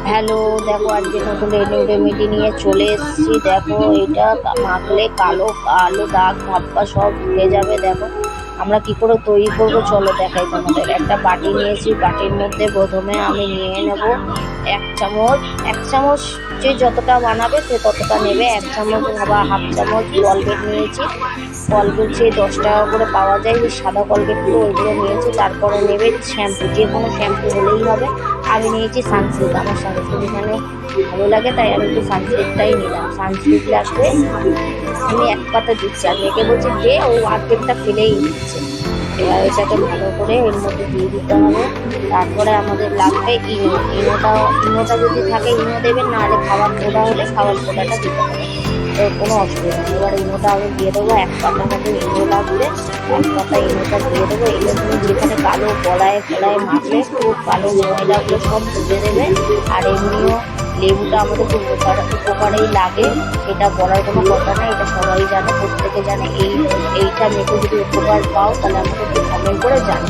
Hello, দেখো আজকে নতুন রেমেডি নিয়ে চলে এসেছি। দেখো এটা মাখলে কালো কালো দাগ ধাপ্পা সব উঠে যাবে। দেখো আমরা কি করে তৈরি করবো চলো দেখাই তোমাদের। একটা বাটি নিয়েছি, বাটির মধ্যে প্রথমে আমি নিয়ে নেব এক চামচ যে যতটা বানাবে সে ততটা নেবে। 1 চামচ বা হাফ চামচ কলগেট নিয়েছি। কলগেট যে 10 টাকা করে পাওয়া যায়, যে সাদা কলগেটগুলো ওইগুলো নিয়েছি। তারপরে নেবে শ্যাম্পু, যে কোনো শ্যাম্পু হলেই হবে। আমি নিয়েছি সানসিল্ক, আমার সানসিল্ক এখানে ভালো লাগে তাই আমি একটু সানসিল্কটাই নিলাম। সানসিল্ক লাগবে, আমি 1 পাতা দিচ্ছি আর মেয়েকে বলছি যে ও অর্ধেকটা ফেলেই দিচ্ছে। এবার এটাকে ভালো করে এর মধ্যে দিয়ে দিতে হবে। তারপরে আমাদের লাগবে ইনোটা যদি থাকে ইনো দেবেন, না হলে খাবার পোড়া হলে খাবার পোড়াটা দিতে হবে, কোনো অসুবিধা নেই। এবার ইনোটা আমি দিয়ে দেবো, 1 পাতা মতো ইনো লাগবে। 1 পাতা ইনোটা দিয়ে দেবো। এগুলো তুমি যেখানে কালো গলায় মাখলে খুব কালো ময়লাগুলো সব ধুয়ে দেবে। আর এমনিও লেবুটা আমাদের খুব উপকারেই লাগে, এটা বলার কোনো কথা নেই, এটা সবাই জানে, প্রত্যেকে জানে। এইটা মেখে যদি উপকার পাও তাহলে আমাকে একটু কমেন্ট করে জানো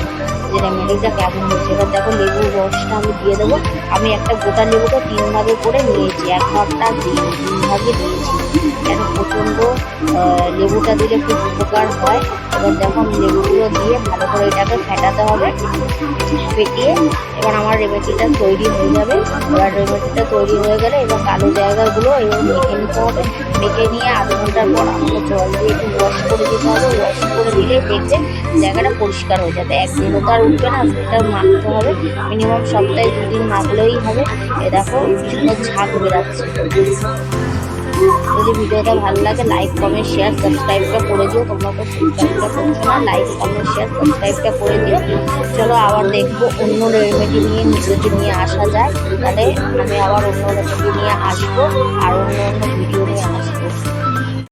যে রেমেডিটা কেমন হচ্ছে। এবার দেখো লেবুর রসটা আমি দিয়ে দেবো। আমি একটা গোটা লেবুকে 3 ভাগে করে নিয়েছি, 1 ভাগটা 3 ভাগে দিয়েছি, কেন প্রচণ্ড লেবুটা দিলে খুব উপকার হয়। এবার দেখো লেবুগুলো দিয়ে ভালো করে এটাকে ফেটাতে হবে, ফেটিয়ে এবার আমার রেমেডিটা তৈরি হয়ে যাবে। এবার রেমেডিটা তৈরি হয়ে গেলে এবার কালো জায়গাগুলো এবার মেখে নিতে হবে। মেখে নিয়ে আধ ঘন্টার পর আমাকে জল দিয়ে একটু ওয়াশ করে দিতে হবে। ওয়াশ করে দিলে দেখবে জায়গাটা পরিষ্কার হয়ে যাবে। একদিনও তো আর উঠবে না, সেটা মাখতে হবে। মিনিমাম সপ্তাহে 2 দিন মাখলেই হবে। এ দেখো সুন্দর ঝাঁক বেরাচ্ছে। যদি ভিডিওটা ভালো লাগে লাইক কমেন্ট শেয়ার সাবস্ক্রাইবটা করে দিও। তোমরা তো সাবস্ক্রাইবটা করছো না, লাইক কমেন্ট শেয়ার সাবস্ক্রাইবটা করে দিও। চলো আবার দেখবো অন্য রেমেডি নিয়ে যদি নিয়ে আসা যায়, তাহলে আমি আবার অন্য রেমেডি নিয়ে আসবো আর অন্য ভিডিও